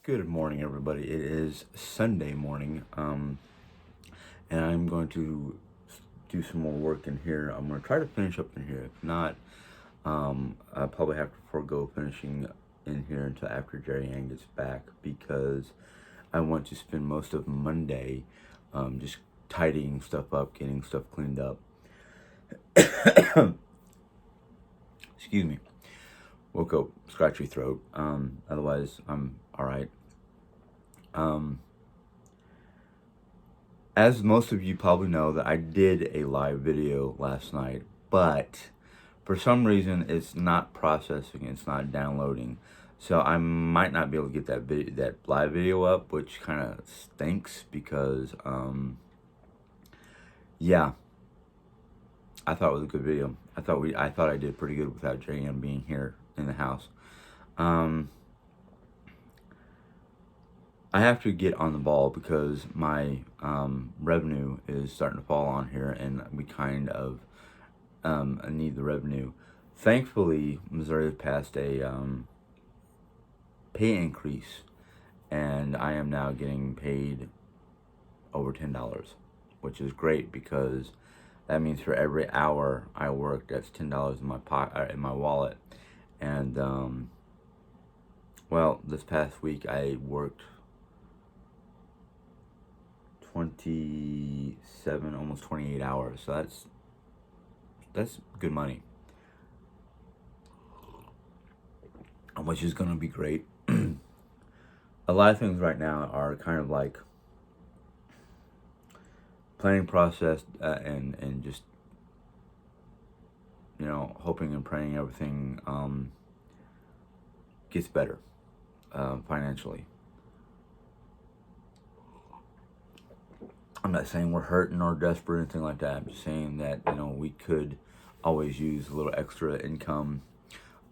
Good morning, everybody. It is Sunday morning, and I'm going to do some more work in here. I'm going to try to finish up in here. If not, I'll probably have to forego finishing in here until after Jerry Ann gets back because I want to spend most of Monday just tidying stuff up, getting stuff cleaned up. Excuse me. Woke up, scratchy throat. Otherwise, I'm all right. As most of you probably know, that I did a live video last night, but for some reason it's not processing, it's not downloading. So I might not be able to get that live video up, which kind of stinks because yeah, I thought it was a good video. I thought I did pretty good without JM being here in the house. I have to get on the ball because my revenue is starting to fall on here, and we kind of need the revenue. Thankfully, Missouri has passed a pay increase, and I am now getting paid over $10, which is great because that means for every hour I work, that's $10 in my in my wallet. And well, this past week I worked 27, almost 28 hours. So that's good money, which is going to be great. A lot of things right now are kind of like planning process and just, you know, hoping and praying everything gets better financially. I'm not saying we're hurting or desperate or anything like that. I'm just saying that, you know, we could always use a little extra income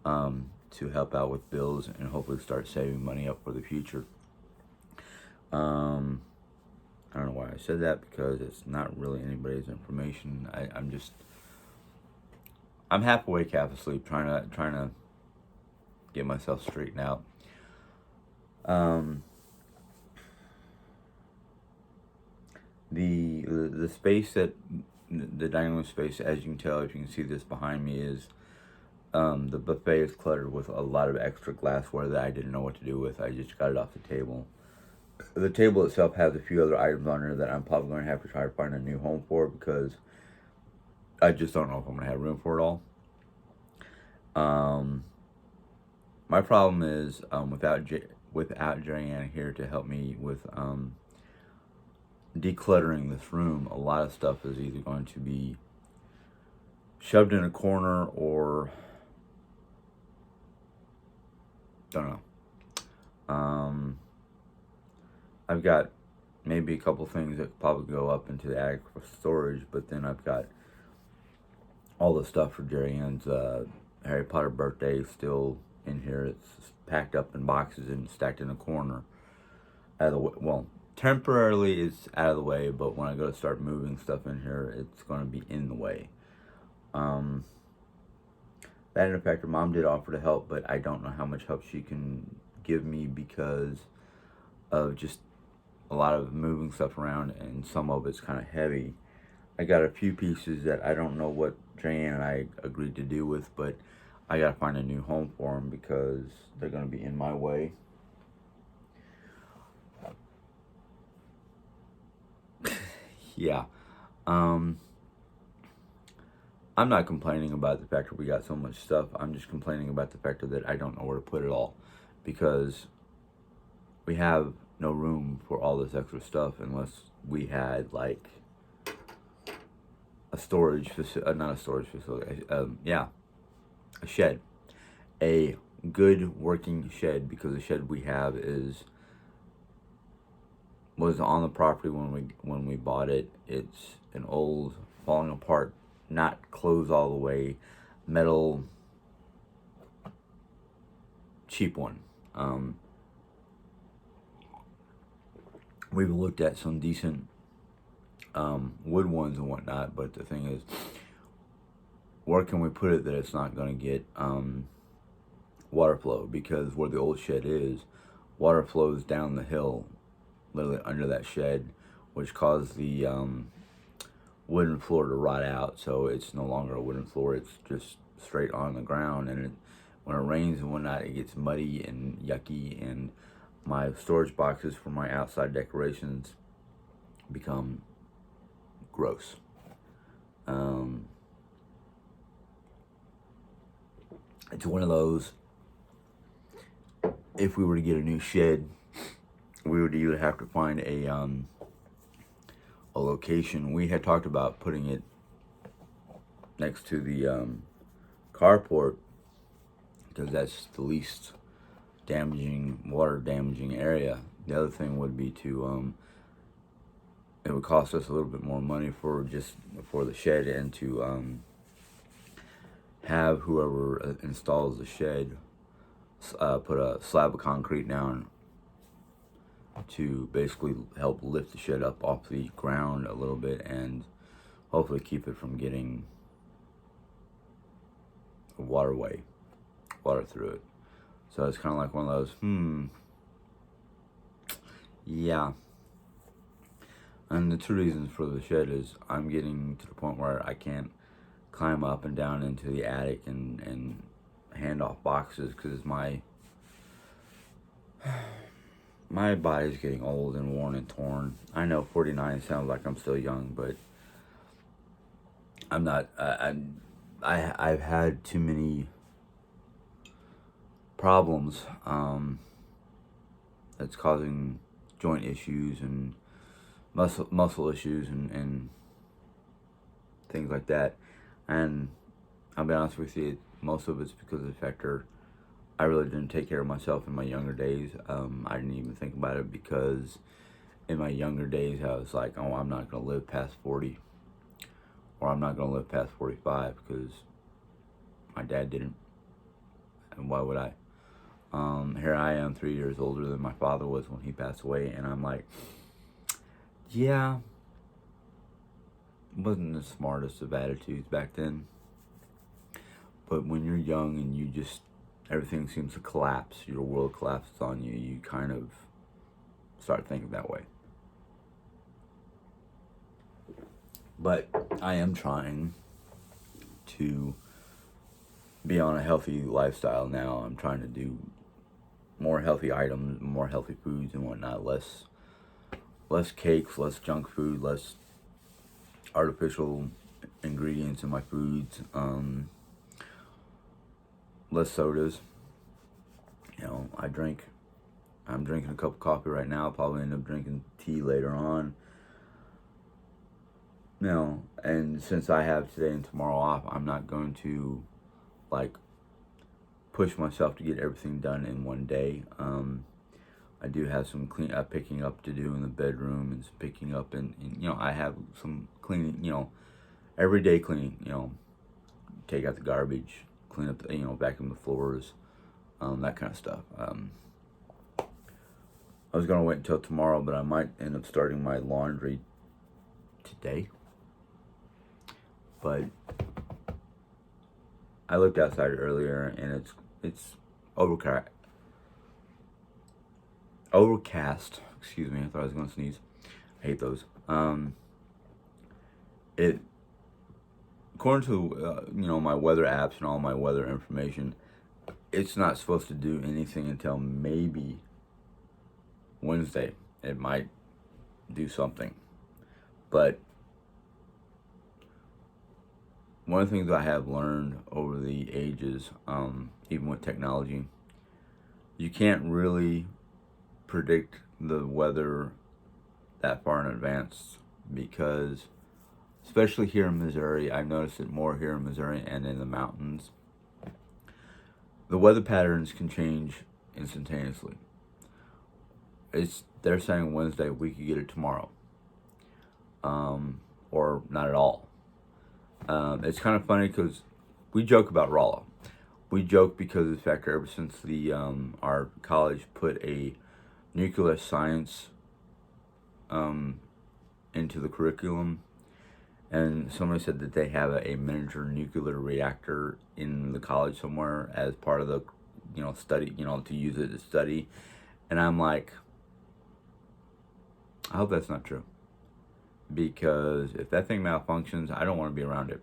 to help out with bills and hopefully start saving money up for the future. I don't know why I said that because it's not really anybody's information. I'm half awake, half asleep, trying to get myself straightened out. The space that the dining room space, as you can tell, if you can see this behind me, is the buffet is cluttered with a lot of extra glassware that I didn't know what to do with. I just got it off the table. The table itself has a few other items on there that I'm probably going to have to try to find a new home for because I just don't know if I'm going to have room for it all. My problem is without Jerry here to help me with decluttering this room, a lot of stuff is either going to be shoved in a corner or don't know. I've got maybe a couple things that probably go up into the attic for storage, but then I've got all the stuff for Jerry Ann's Harry Potter birthday still in here. It's packed up in boxes and stacked in a corner. Out of the way. Well, temporarily it's out of the way, but when I go to start moving stuff in here, it's going to be in the way. That in fact, her mom did offer to help, but I don't know how much help she can give me because of just a lot of moving stuff around, and some of it's kind of heavy. I got a few pieces that I don't know what Jane and I agreed to do with, but I gotta find a new home for them because they're gonna be in my way. Yeah. I'm not complaining about the fact that we got so much stuff. I'm just complaining about the fact that I don't know where to put it all because we have no room for all this extra stuff unless we had like a storage facility, not a storage facility, yeah, a shed, a good working shed, because the shed we have was on the property when we bought it. It's an old, falling apart, not closed all the way, metal, cheap one. We've looked at some decent wood ones and whatnot, but the thing is, where can we put it that it's not going to get water flow? Because where the old shed is, water flows down the hill, literally under that shed, which caused the wooden floor to rot out. So it's no longer a wooden floor; it's just straight on the ground. And when it rains and whatnot, it gets muddy and yucky, and my storage boxes for my outside decorations become gross. It's one of those, if we were to get a new shed, we would either have to find a location. We had talked about putting it next to the carport, because that's the least water damaging area. The other thing would be to it would cost us a little bit more money for the shed, and to have whoever installs the shed put a slab of concrete down to basically help lift the shed up off the ground a little bit, and hopefully keep it from getting a water through it. So it's kind of like one of those, yeah. And the two reasons for the shed is I'm getting to the point where I can't climb up and down into the attic and hand off boxes, because my body's getting old and worn and torn. I know 49 sounds like I'm still young, but I'm not. I've had too many problems that's causing joint issues and muscle issues and things like that. And I'll be honest with you, most of it's because of the factor I really didn't take care of myself in my younger days. I didn't even think about it, because in my younger days I was like, oh, I'm not going to live past 40, or I'm not going to live past 45, because my dad didn't, and why would I? Here I am, 3 years older than my father was when he passed away, and I'm like, yeah, wasn't the smartest of attitudes back then. But when you're young and you just, everything seems to collapse, your world collapses on you, you kind of start thinking that way. But I am trying to be on a healthy lifestyle now. I'm trying to do more healthy items, more healthy foods and whatnot, less cakes, less junk food, less artificial ingredients in my foods, less sodas. You know, I'm drinking a cup of coffee right now. I'll probably end up drinking tea later on. You know, and since I have today and tomorrow off, I'm not going to like push myself to get everything done in one day. I do have some picking up to do in the bedroom, and some picking up, and you know, I have some cleaning, you know, everyday cleaning, you know, take out the garbage, clean up, you know, vacuum the floors, that kind of stuff. I was gonna wait until tomorrow, but I might end up starting my laundry today. But I looked outside earlier, and it's overcast. Excuse me, I thought I was gonna sneeze. I hate those. It, according to you know, my weather apps and all my weather information, it's not supposed to do anything until maybe Wednesday. It might do something, but one of the things I have learned over the ages, even with technology, you can't really predict the weather that far in advance, because especially here in Missouri, I've noticed it more here in Missouri and in the mountains, the weather patterns can change instantaneously. They're saying Wednesday, we could get it tomorrow, or not at all. It's kind of funny because we joke about Rolla. We joke because of the fact that ever since our college put a nuclear science into the curriculum, and somebody said that they have a miniature nuclear reactor in the college somewhere as part of the, you know, study, you know, to use it to study. And I'm like, I hope that's not true. Because if that thing malfunctions, I don't want to be around it.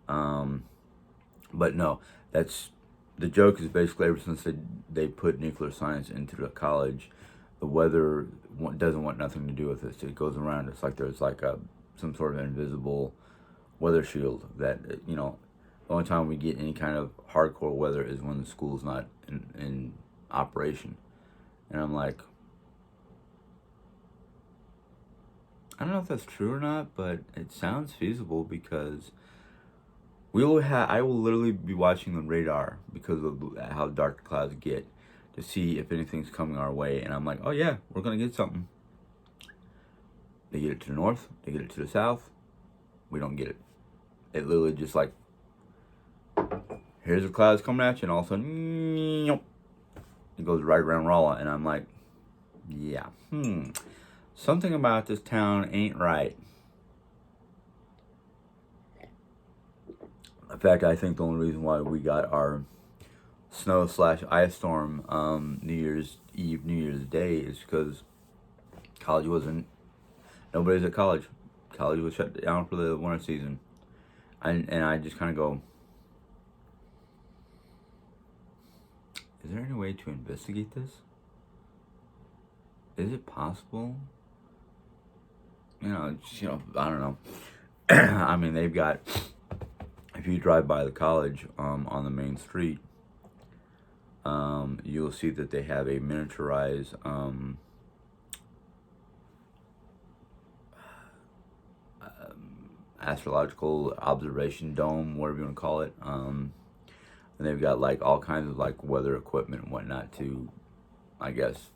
But no, that's the joke is basically ever since they put nuclear science into the college, the weather doesn't want nothing to do with this. It goes around. It's like there's like some sort of invisible weather shield that, the only time we get any kind of hardcore weather is when the school's not in operation. And I'm like, I don't know if that's true or not, but it sounds feasible because I will literally be watching the radar because of how dark the clouds get to see if anything's coming our way. And I'm like, oh yeah, we're going to get something. They get it to the north, they get it to the south. We don't get it. It literally just like, here's the clouds coming at you, and all of a sudden, it goes right around Rolla. And I'm like, yeah, something about this town ain't right. In fact, I think the only reason why we got our snow/ice storm New Year's Eve, New Year's Day is because nobody's at college. College was shut down for the winter season. And I just kind of go, is there any way to investigate this? Is it possible? I don't know. I mean, they've got, if you drive by the college on the main street, you'll see that they have a miniaturized astrological observation dome, whatever you want to call it. And they've got like all kinds of like weather equipment and whatnot to, I guess,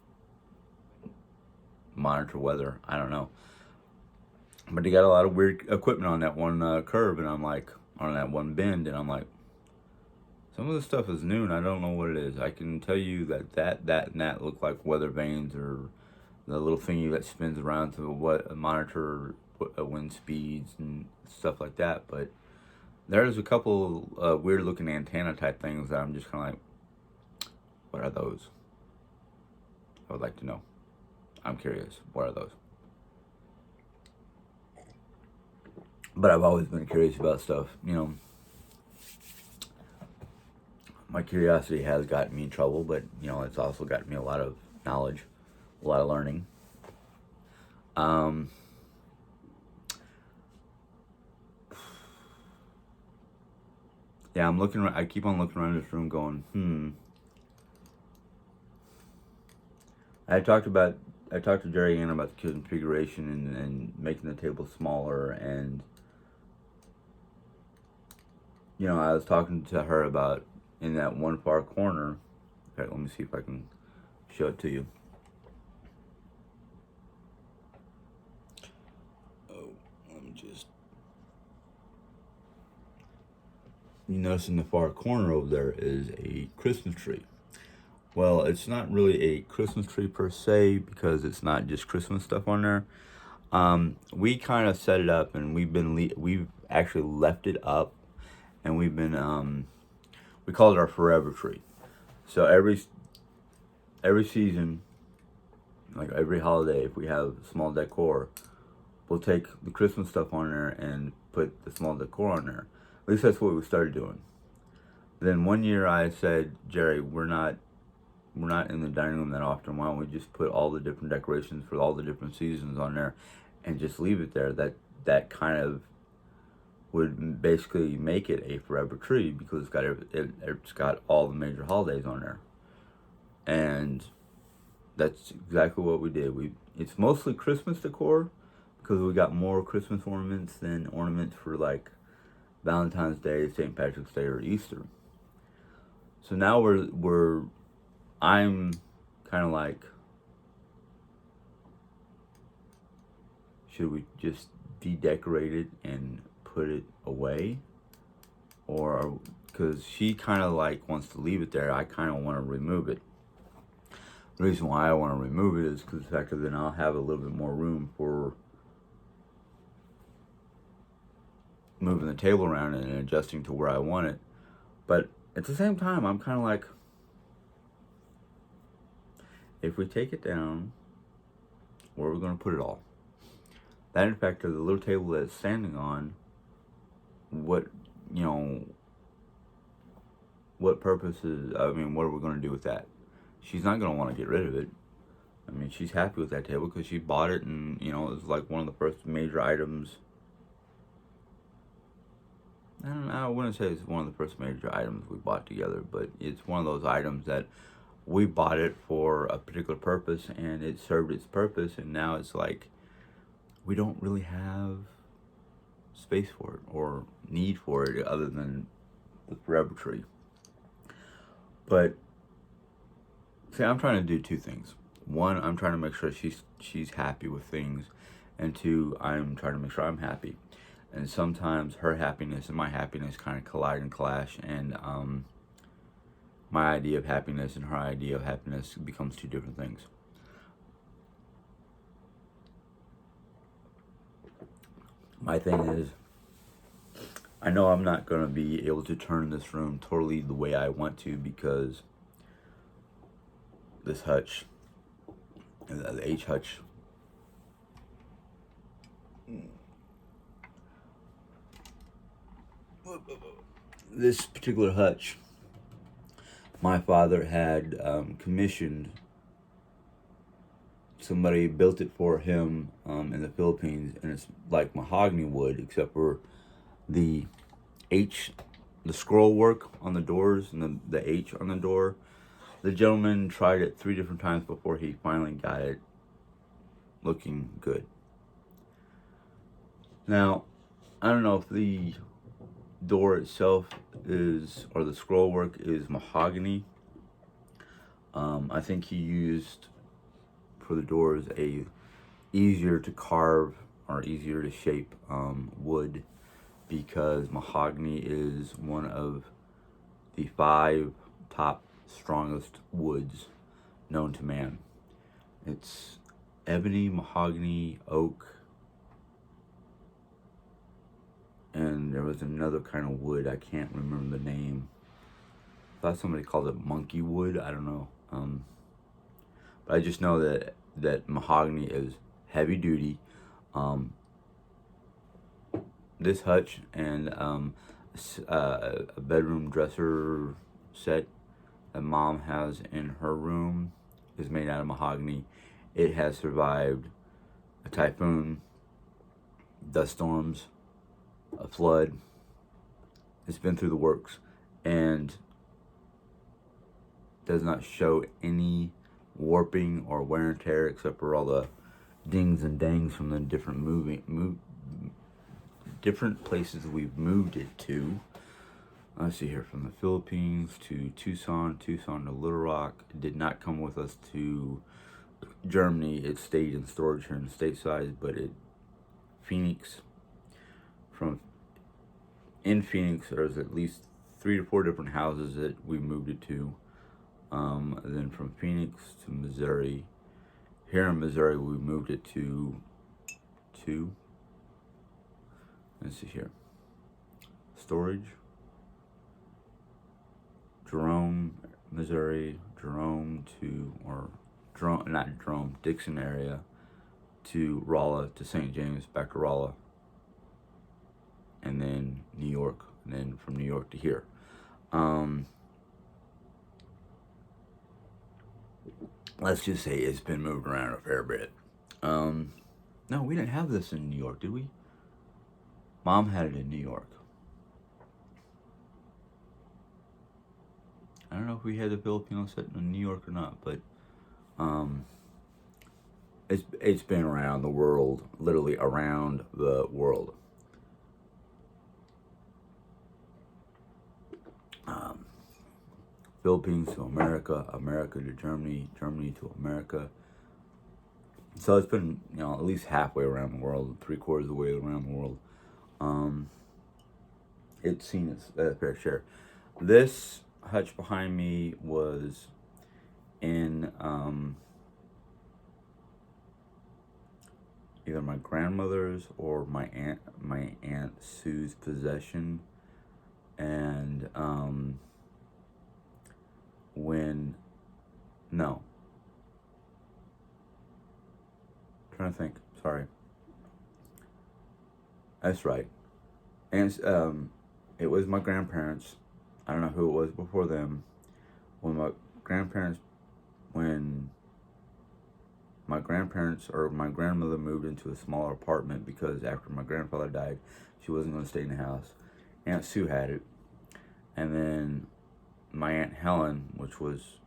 monitor weather. I don't know. But they got a lot of weird equipment on that one curve, and I'm like, on that one bend, and I'm like, some of this stuff is new, and I don't know what it is. I can tell you that and that look like weather vanes, or the little thingy that spins around to monitor wind speeds and stuff like that. But there's a couple weird looking antenna type things that I'm just kind of like, what are those? I would like to know. I'm curious. What are those? But I've always been curious about stuff, My curiosity has gotten me in trouble, but, it's also gotten me a lot of knowledge, a lot of learning. Yeah, I keep on looking around this room going, I talked to Jerry Ann about the configuration and making the table smaller, and I was talking to her about in that one far corner. In fact, let me see if I can show it to you. Oh, let me just. You notice in the far corner over there is a Christmas tree. Well, it's not really a Christmas tree per se because it's not just Christmas stuff on there. We kind of set it up, and we've actually left it up, and we've been we call it our forever tree. So every season, like every holiday, if we have small decor, we'll take the Christmas stuff on there and put the small decor on there. At least that's what we started doing. Then one year I said, Jerry, we're not in the dining room that often. Why don't we just put all the different decorations for all the different seasons on there and just leave it there? That kind of would basically make it a forever tree because it's got all the major holidays on there. And that's exactly what we did. It's mostly Christmas decor because we got more Christmas ornaments than ornaments for like Valentine's Day, St. Patrick's Day, or Easter. So now I'm kind of like, should we just de-decorate it and put it away? Or, because she kind of like wants to leave it there, I kind of want to remove it. The reason why I want to remove it is because the fact that then I'll have a little bit more room for moving the table around and adjusting to where I want it. But at the same time, I'm kind of like, If we take it down, where are we going to put it all? That, in fact, the little table that it's standing on, what, you know, what purposes, I mean, what are we going to do with that? She's not going to want to get rid of it. I mean, she's happy with that table because she bought it, and, you know, it was like one of the first major items. I wouldn't say it's one of the first major items we bought together, but it's one of those items that we bought it for a particular purpose, and it served its purpose, and now it's like we don't really have space for it or need for it other than the forever tree. But see, I'm trying to do two things. One, I'm trying to make sure she's happy with things, and two, I'm trying to make sure I'm happy. And sometimes her happiness and my happiness kind of collide and clash, and my idea of happiness and her idea of happiness becomes two different things. My thing is, I know I'm not going to be able to turn this room totally the way I want to because this hutch, the H hutch, this particular hutch, my father had commissioned somebody, built it for him in the Philippines, and it's like mahogany wood, except for the H, the scroll work on the doors and the H on the door. The gentleman tried it 3 different times before he finally got it looking good. Now, I don't know if the door itself is, or the scroll work is mahogany. I think he used for the doors a easier to carve or easier to shape wood, because mahogany is one of the 5 top strongest woods known to man. It's ebony, mahogany, oak, and there was another kind of wood, I can't remember the name. I thought somebody called it monkey wood, I don't know. But I just know that mahogany is heavy duty. This hutch and a bedroom dresser set that Mom has in her room is made out of mahogany. It has survived a typhoon, dust storms, a flood. It's been through the works and does not show any warping or wear and tear, except for all the dings and dangs from the different different places we've moved it to. Let's see here, from the Philippines to Tucson to Little Rock. It did not come with us to Germany. It stayed in storage here in the stateside, but Phoenix, in Phoenix, there's at least 3 to 4 different houses that we moved it to. Then from Phoenix to Missouri. Here in Missouri, we moved it to let's see here, storage, Jerome, Missouri, Dixon area, to Rolla, to St. James, back to Rolla, and then New York, and then from New York to here. Let's just say it's been moved around a fair bit. No, we didn't have this in New York, did we? Mom had it in New York. I don't know if we had the Filipino set in New York or not, but it's been around the world, literally around the world. Philippines to America, America to Germany, Germany to America. So it's been, at least halfway around the world, 3/4 of the way around the world. It's seen its fair share. This hutch behind me was in either my grandmother's or my aunt Sue's possession, and trying to think. Sorry. That's right. And it was my grandparents. I don't know who it was before them. When my grandparents, when or my grandmother moved into a smaller apartment because after my grandfather died, she wasn't going to stay in the house. Aunt Sue had it. And then my Aunt Helen, which was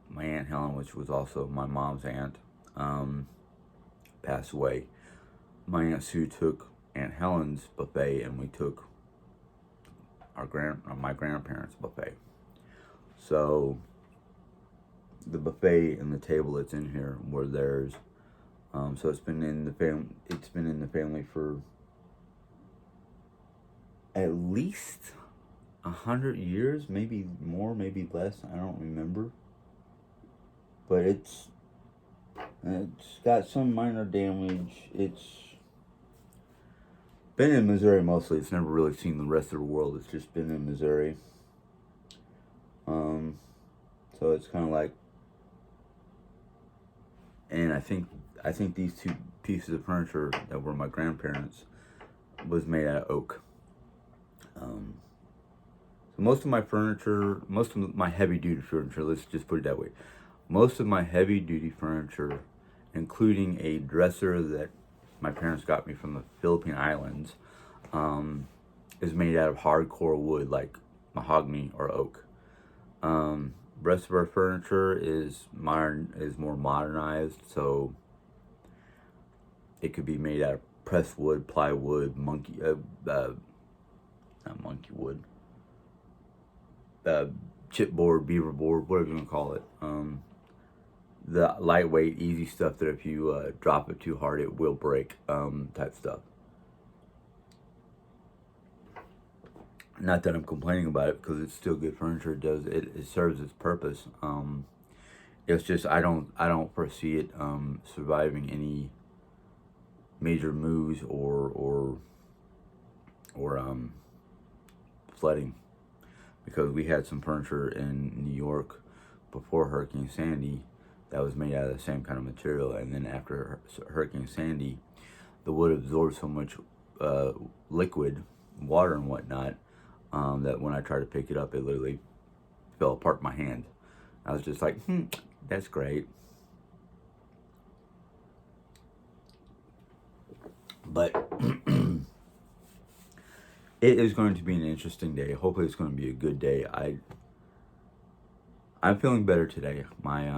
my Aunt Helen, which was also my mom's aunt, passed away. My Aunt Sue took Aunt Helen's buffet, and we took my grandparents' buffet. So the buffet and the table that's in here were theirs. So it's been in the family. It's been in the family for at least 100 years, maybe more, maybe less. I don't remember. But it's got some minor damage. It's been in Missouri mostly. It's never really seen the rest of the world. It's just been in Missouri. So it's kind of like, and I think these two pieces of furniture that were my grandparents was made out of oak. So most of my furniture, most of my heavy duty furniture, let's just put it that way. Most of my heavy duty furniture, including a dresser that my parents got me from the Philippine Islands, is made out of hardcore wood like mahogany or oak. Rest of our furniture is more modernized, so it could be made out of pressed wood, plywood, not monkey wood, chipboard, beaver board, whatever you want to call it. The lightweight, easy stuff that if you drop it too hard, it will break, type stuff. Not that I'm complaining about it, because it's still good furniture. It serves its purpose. It's just I don't foresee it surviving any major moves or flooding, because we had some furniture in New York before Hurricane Sandy that was made out of the same kind of material, and then after Hurricane Sandy, the wood absorbed so much liquid, water and whatnot, that when I tried to pick it up, it literally fell apart in my hand. I was just like, that's great. But it is going to be an interesting day. Hopefully it's going to be a good day. I'm feeling better today. My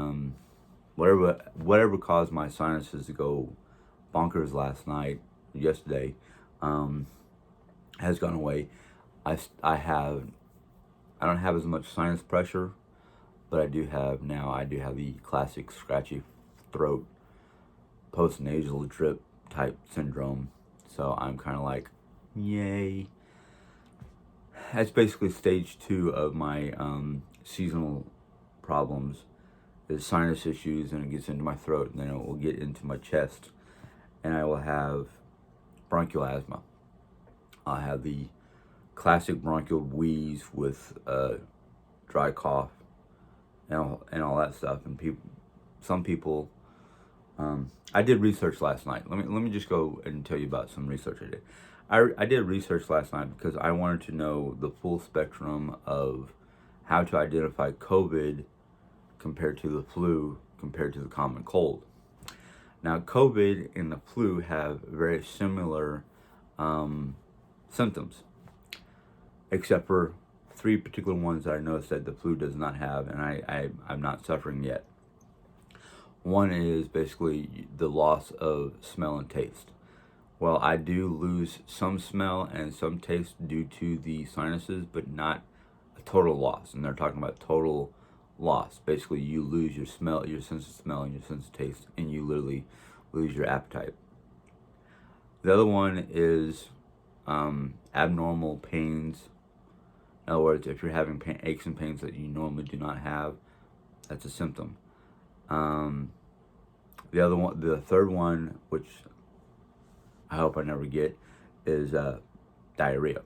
whatever caused my sinuses to go bonkers yesterday, has gone away. I don't have as much sinus pressure, but I do have the classic scratchy throat, post-nasal drip type syndrome. So I'm kind of like, yay. That's basically stage 2 of my seasonal problems. Is sinus issues, and it gets into my throat, and then it will get into my chest, and I will have bronchial asthma. I'll have the classic bronchial wheeze with dry cough and all that stuff. And some people, I did research last night. Let me just go and tell you about some research I did. I did research last night because I wanted to know the full spectrum of how to identify COVID compared to the flu, compared to the common cold. Now, COVID and the flu have very similar symptoms, except for 3 particular ones that I noticed that the flu does not have, and I'm not suffering yet. One is basically the loss of smell and taste. Well, I do lose some smell and some taste due to the sinuses, but not a total loss. And they're talking about total loss. Basically, you lose your smell, your sense of smell, and your sense of taste, and you literally lose your appetite. The other one is abnormal pains. In other words, if you're having aches and pains that you normally do not have, that's a symptom. The third one, which I hope I never get, is diarrhea.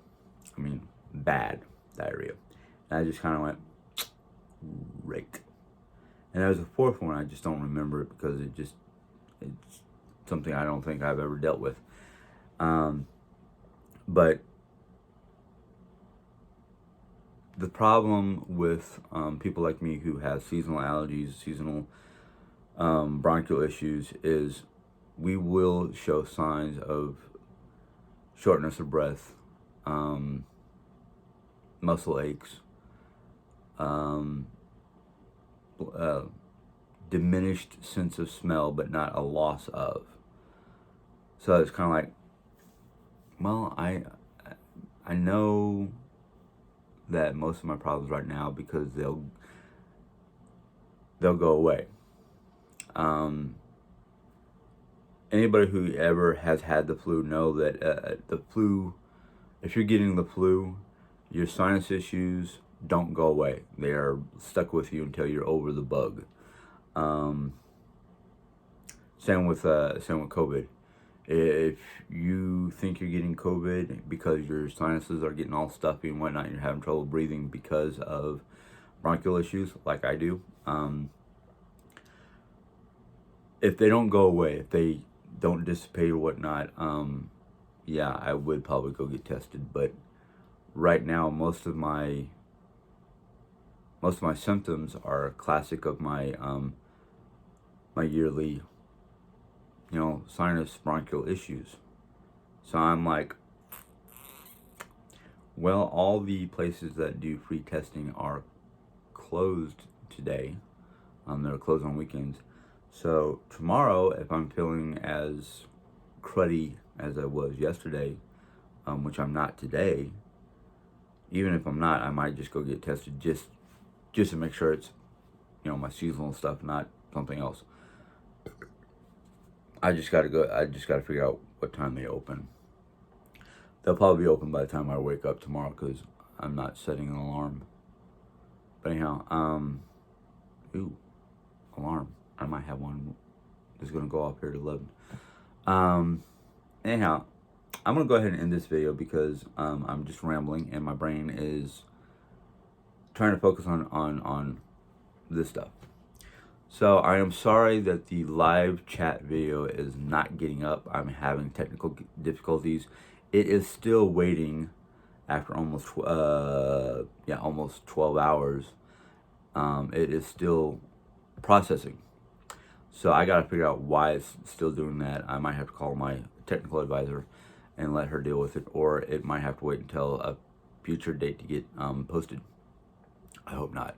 I mean, bad diarrhea. And I just kind of went, great. And there's a fourth one, I just don't remember it because it's something I don't think I've ever dealt with. But the problem with people like me who have seasonal allergies, seasonal bronchial issues, is we will show signs of shortness of breath, muscle aches, diminished sense of smell, but not a loss of. So it's kind of like, well, I know that most of my problems right now because they'll go away. Anybody who ever has had the flu know that the flu, if you're getting the flu, your sinus issues don't go away. They are stuck with you until you're over the bug. Same with COVID. If you think you're getting COVID because your sinuses are getting all stuffy and whatnot, you're having trouble breathing because of bronchial issues, like I do, if they don't go away, if they don't dissipate or whatnot, yeah, I would probably go get tested. But right now, most of my symptoms are classic of my my yearly, sinus bronchial issues. So I'm like, well, all the places that do free testing are closed today. They're closed on weekends. So tomorrow, if I'm feeling as cruddy as I was yesterday, which I'm not today, even if I'm not, I might just go get tested just to make sure it's, my seasonal stuff, not something else. I just gotta figure out what time they open. They'll probably be open by the time I wake up tomorrow because I'm not setting an alarm. But anyhow, alarm. I might have one that's gonna go off here at 11. Anyhow, I'm gonna go ahead and end this video because I'm just rambling and my brain is trying to focus on this stuff. So I am sorry that the live chat video is not getting up. I'm having technical difficulties. It is still waiting after almost 12 hours. It is still processing. So I gotta figure out why it's still doing that. I might have to call my technical advisor and let her deal with it, or it might have to wait until a future date to get posted. I hope not.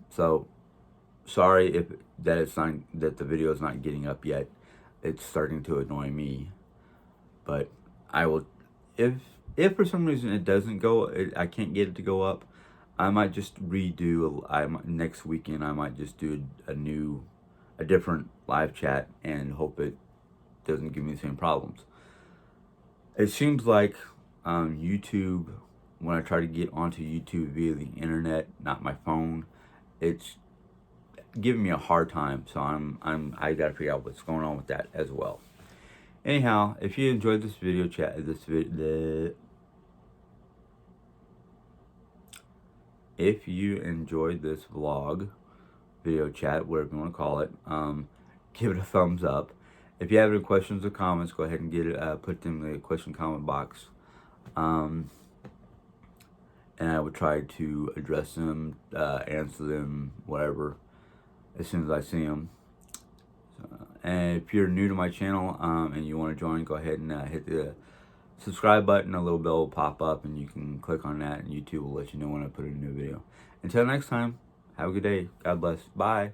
So sorry that the video is not getting up yet. It's starting to annoy me, but I will. If for some reason it doesn't go, I can't get it to go up, I might just redo. Next weekend I might just do a different live chat and hope it doesn't give me the same problems. It seems like YouTube, when I try to get onto YouTube via the internet, not my phone, it's giving me a hard time. So I gotta figure out what's going on with that as well. Anyhow, if you enjoyed this video if you enjoyed this vlog, video chat, whatever you want to call it, give it a thumbs up. If you have any questions or comments, go ahead and put them in the question comment box. And I would try to address them, answer them, whatever, as soon as I see them. And if you're new to my channel and you want to join, go ahead and hit the subscribe button. A little bell will pop up and you can click on that and YouTube will let you know when I put a new video. Until next time, have a good day. God bless. Bye.